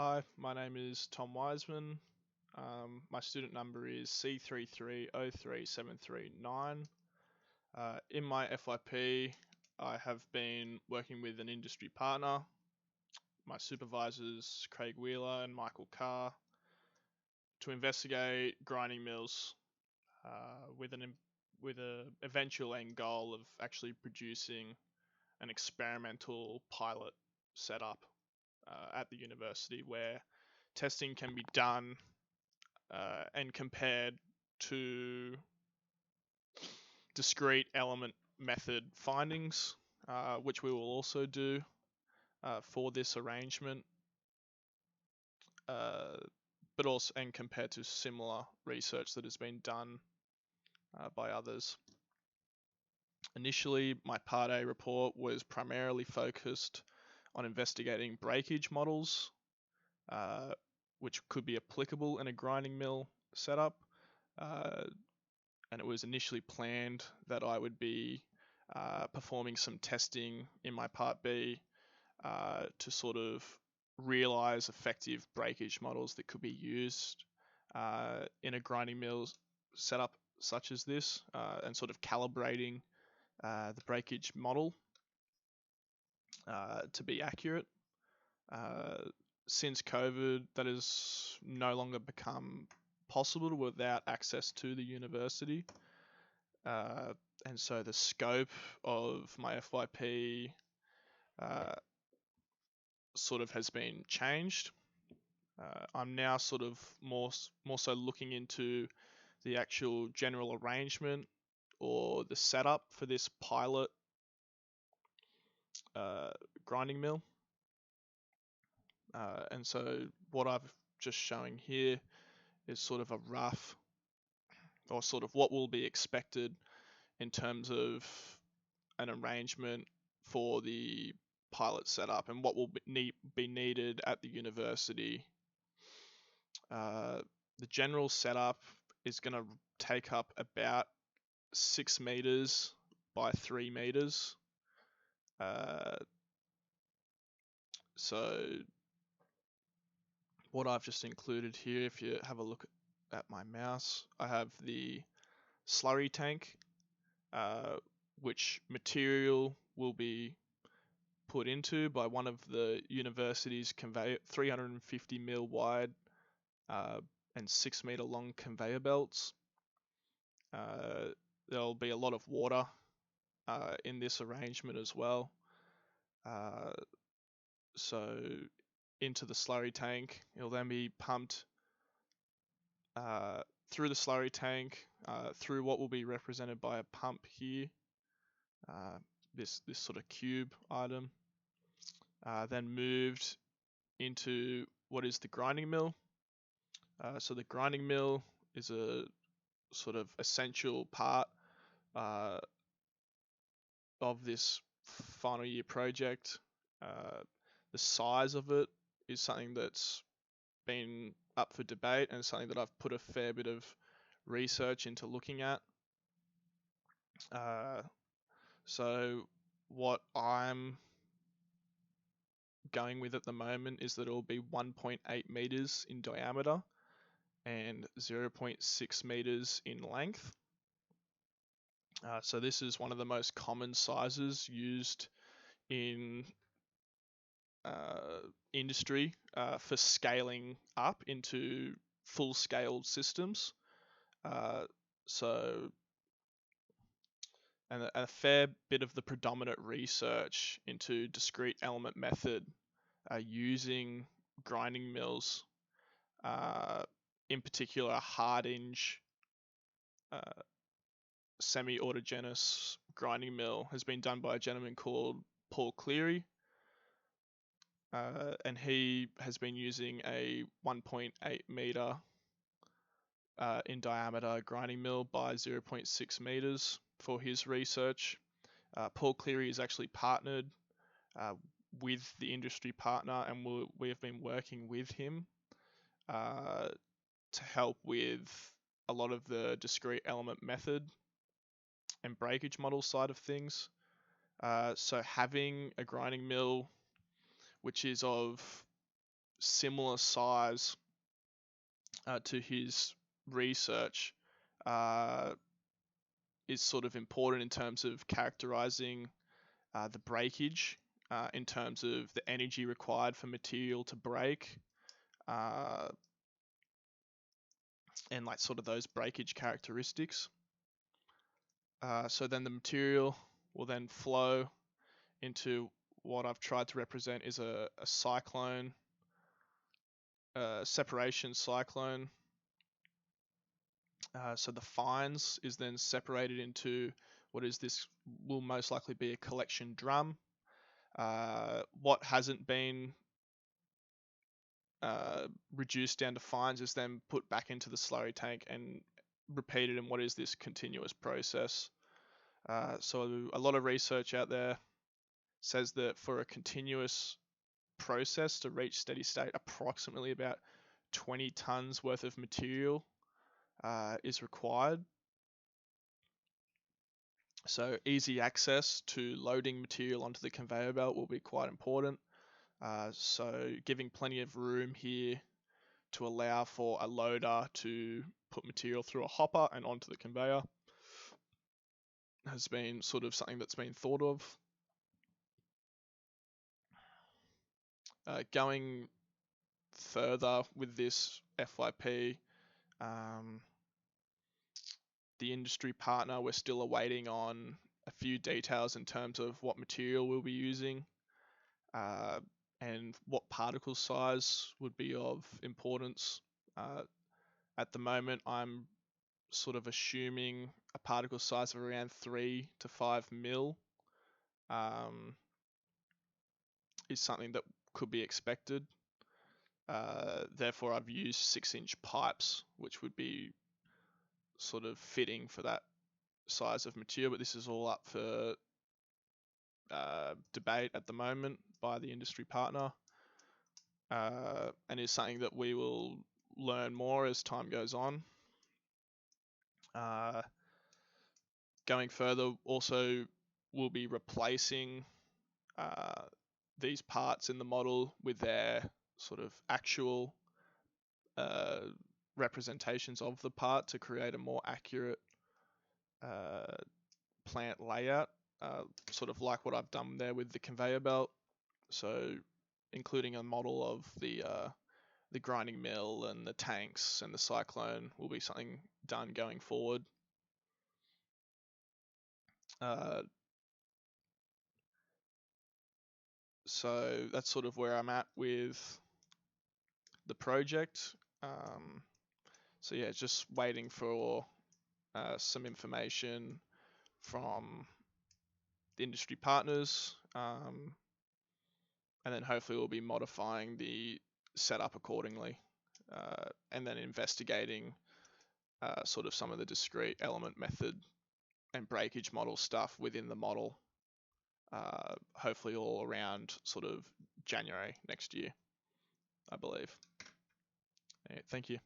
Hi, my name is Tom Wiseman. My student number is C3303739. In my FYP, I have been working with an industry partner, my supervisors Craig Wheeler and Michael Carr, to investigate grinding mills with a eventual end goal of actually producing an experimental pilot setup at the university where testing can be done and compared to discrete element method findings, which we will also do for this arrangement, but also and compared to similar research that has been done by others. Initially, my Part A report was primarily focused on investigating breakage models, which could be applicable in a grinding mill setup. And it was initially planned that I would be performing some testing in my Part B to sort of realize effective breakage models that could be used in a grinding mill setup such as this, and sort of calibrating the breakage model to be accurate. Since COVID, that has no longer become possible without access to the university. And so the scope of my FYP sort of has been changed. I'm now sort of more so looking into the actual general arrangement or the setup for this pilot grinding mill. And so what I've just showing here is sort of a rough, or sort of what will be expected in terms of an arrangement for the pilot setup and what will be needed at the university. The general setup is going to take up about 6 meters by 3 meters. So what I've just included here, if you have a look at my mouse, I have the slurry tank, which material will be put into by one of the university's 350 mil wide and 6 meter long conveyor belts. There'll be a lot of water in this arrangement as well. So into the slurry tank, it'll then be pumped through the slurry tank, through what will be represented by a pump here, this sort of cube item, then moved into what is the grinding mill. So the grinding mill is a sort of essential part of this final year project. The size of it is something that's been up for debate and something that I've put a fair bit of research into looking at. So what I'm going with at the moment is that it will be 1.8 meters in diameter and 0.6 meters in length. So this is one of the most common sizes used in industry for scaling up into full-scale systems. And a fair bit of the predominant research into discrete element method using grinding mills, in particular Hardinge semi-autogenous grinding mill, has been done by a gentleman called Paul Cleary, and he has been using a 1.8 meter in diameter grinding mill by 0.6 meters for his research. Paul Cleary is actually partnered with the industry partner, and we have been working with him to help with a lot of the discrete element method and breakage model side of things. So having a grinding mill which is of similar size to his research is sort of important in terms of characterizing the breakage, in terms of the energy required for material to break, and like sort of those breakage characteristics. So then the material will then flow into what I've tried to represent is a cyclone, separation cyclone. So the fines is then separated into what is this will most likely be a collection drum. What hasn't been reduced down to fines is then put back into the slurry tank and repeated in what is this continuous process. So a lot of research out there says that for a continuous process to reach steady state, approximately about 20 tons worth of material is required. So easy access to loading material onto the conveyor belt will be quite important. So giving plenty of room here to allow for a loader to put material through a hopper and onto the conveyor has been sort of something that's been thought of. Going further with this FYP, the industry partner, we're still awaiting on a few details in terms of what material we'll be using and what particle size would be of importance. At the moment, I'm sort of assuming a particle size of around 3 to 5 mil is something that could be expected. Therefore, I've used 6-inch pipes, which would be sort of fitting for that size of material, but this is all up for debate at the moment by the industry partner, and is something that we will learn more as time goes on. Going further, also we'll be replacing these parts in the model with their sort of actual representations of the part to create a more accurate plant layout, sort of like what I've done there with the conveyor belt. So including a model of the grinding mill and the tanks and the cyclone will be something done going forward. So that's sort of where I'm at with the project. So yeah, just waiting for some information from the industry partners, and then hopefully we'll be modifying the setup accordingly, and then investigating sort of some of the discrete element method and breakage model stuff within the model, hopefully all around sort of January next year, I believe. Thank you.